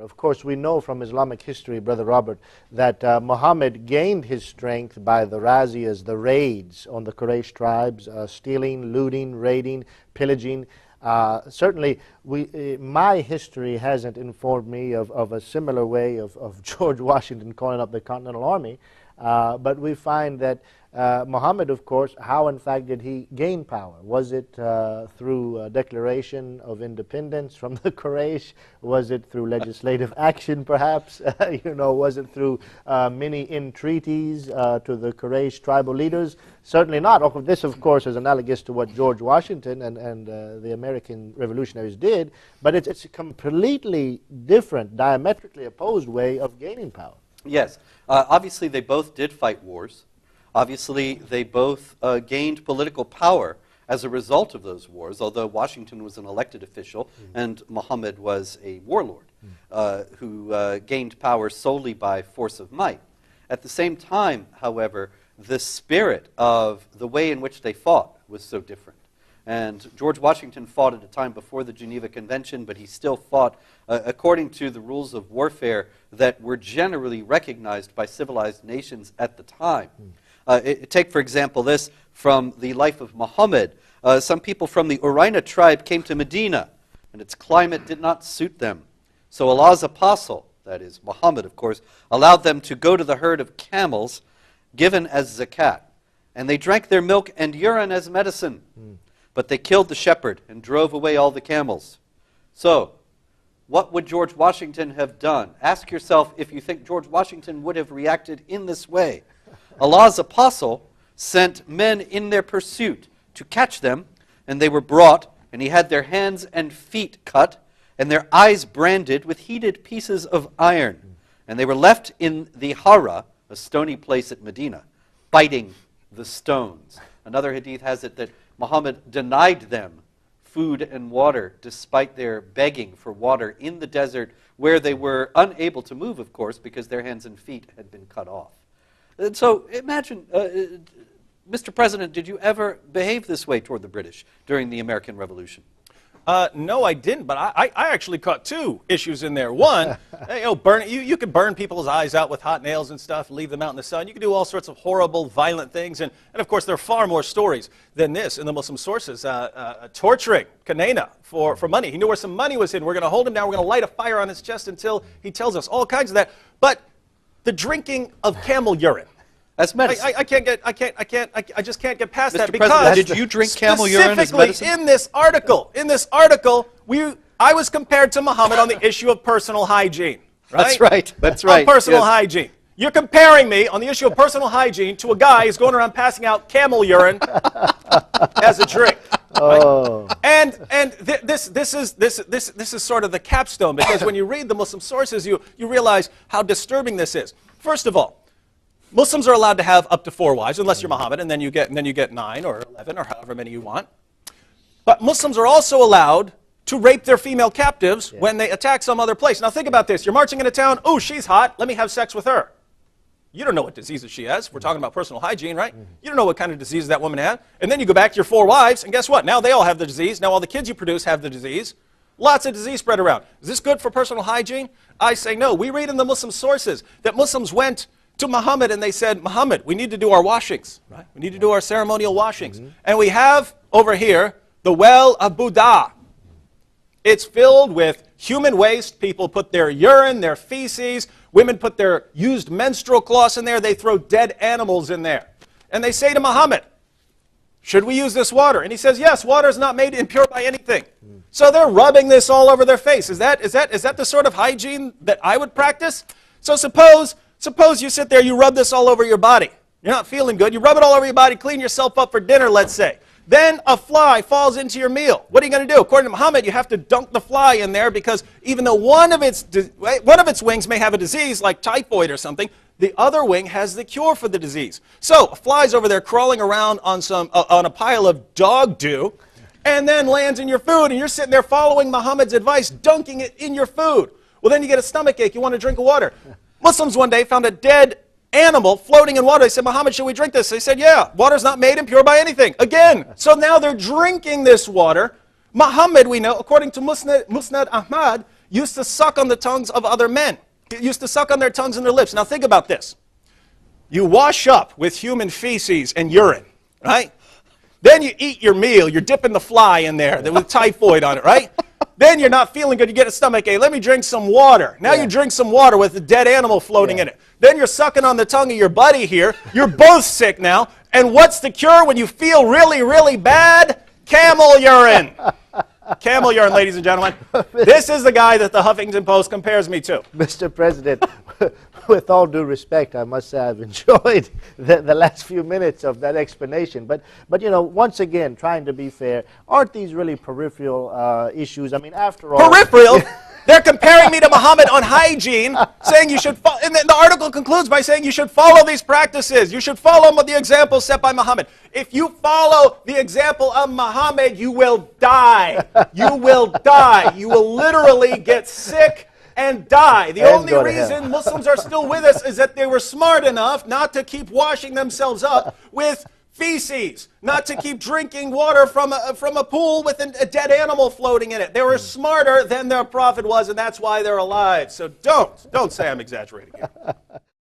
Of course, we know from Islamic history, Brother Robert, that Muhammad gained his strength by the razzias, the raids on the Quraysh tribes, stealing, looting, raiding, pillaging. Certainly, my history hasn't informed me of a similar way of George Washington calling up the Continental Army, but we find that Muhammad, of course, how in fact did he gain power? Was it through a declaration of independence from the Quraysh? Was it through legislative action, perhaps? Was it through many entreaties to the Quraysh tribal leaders? Certainly not. This, of course, is analogous to what George Washington and the American revolutionaries did, but it's a completely different, diametrically opposed way of gaining power. Yes. Obviously, they both did fight wars. Obviously, they both gained political power as a result of those wars, although Washington was an elected official and Muhammad was a warlord who gained power solely by force of might. At the same time, however, the spirit of the way in which they fought was so different. And George Washington fought at a time before the Geneva Convention, but he still fought according to the rules of warfare that were generally recognized by civilized nations at the time. Take, for example, this from the life of Muhammad. Some people from the Urine tribe came to Medina, and its climate did not suit them. So Allah's apostle, that is Muhammad, of course, allowed them to go to the herd of camels given as zakat. And they drank their milk and urine as medicine. But they killed the shepherd and drove away all the camels. So, what would George Washington have done? Ask yourself if you think George Washington would have reacted in this way. Allah's apostle sent men in their pursuit to catch them, and they were brought, and he had their hands and feet cut, and their eyes branded with heated pieces of iron. And they were left in the Hara, a stony place at Medina, biting the stones. Another hadith has it that Muhammad denied them food and water despite their begging for water in the desert where they were unable to move, of course, because their hands and feet had been cut off. And so imagine, Mr. President, did you ever behave this way toward the British during the American Revolution? No, I didn't, but I actually caught two issues in there. One, you could burn people's eyes out with hot nails and stuff, leave them out in the sun. You could do all sorts of horrible, violent things. And of course, there are far more stories than this in the Muslim sources. Torturing Kanana for money. He knew where some money was hidden. We're going to hold him down. We're going to light a fire on his chest until he tells us all kinds of that. But the drinking of camel urine. As medicine. I just can't get past Mr. that because President, did you drink camel urine as medicine? Specifically in this article, I was compared to Muhammad on the issue of personal hygiene. Right? That's right. On personal hygiene. You're comparing me on the issue of personal hygiene to a guy who's going around passing out camel urine as a drink. Oh. Right? And this is sort of the capstone, because when you read the Muslim sources, you realize how disturbing this is. First of all, Muslims are allowed to have up to 4 wives, unless you're Muhammad, and then you get 9 or 11 or however many you want. But Muslims are also allowed to rape their female captives when they attack some other place. Now think about this. You're marching into town. Oh, she's hot. Let me have sex with her. You don't know what diseases she has. We're talking about personal hygiene, right? You don't know what kind of disease that woman had. And then you go back to your 4 wives, and guess what? Now they all have the disease. Now all the kids you produce have the disease. Lots of disease spread around. Is this good for personal hygiene? I say no. We read in the Muslim sources that Muslims went to Muhammad and they said, Muhammad, we need to do our washings. Right? We need to do our ceremonial washings. And we have over here the well of Buddha. It's filled with human waste. People put their urine, their feces. Women put their used menstrual cloths in there. They throw dead animals in there. And they say to Muhammad, should we use this water? And he says, yes, water is not made impure by anything. So they're rubbing this all over their face. Is that the sort of hygiene that I would practice? So suppose you sit there, you rub this all over your body. You're not feeling good. You rub it all over your body, clean yourself up for dinner, let's say. Then a fly falls into your meal. What are you going to do? According to Muhammad, you have to dunk the fly in there because even though one of its wings may have a disease like typhoid or something, the other wing has the cure for the disease. So a fly's over there crawling around on a pile of dog dew and then lands in your food, and you're sitting there following Muhammad's advice, dunking it in your food. Well, then you get a stomach ache. You want to drink water. Muslims one day found a dead animal floating in water. They said, Muhammad, should we drink this? They said, yeah, water's not made impure by anything. Again, so now they're drinking this water. Muhammad, we know, according to Musnad Ahmad, used to suck on the tongues of other men. He used to suck on their tongues and their lips. Now think about this. You wash up with human feces and urine, right? Then you eat your meal. You're dipping the fly in there with typhoid on it, right? Then you're not feeling good. You get a stomach ache. Let me drink some water. Now you drink some water with a dead animal floating in it. Then you're sucking on the tongue of your buddy here. You're both sick now. And what's the cure when you feel really, really bad? Camel urine. Camel urine, ladies and gentlemen. This is the guy that the Huffington Post compares me to. Mr. President, with all due respect, I must say I've enjoyed the last few minutes of that explanation. But you know, once again, trying to be fair, aren't these really peripheral issues? I mean, after all... Peripheral? They're comparing me to Muhammad on hygiene, saying you should follow, and the article concludes by saying you should follow these practices. You should follow the example set by Muhammad. If you follow the example of Muhammad, you will die. You will die. You will literally get sick and die. The only reason Muslims are still with us is that they were smart enough not to keep washing themselves up with feces, not to keep drinking water from a pool with a dead animal floating in it. They were smarter than their prophet was, and that's why they're alive. So don't say I'm exaggerating here.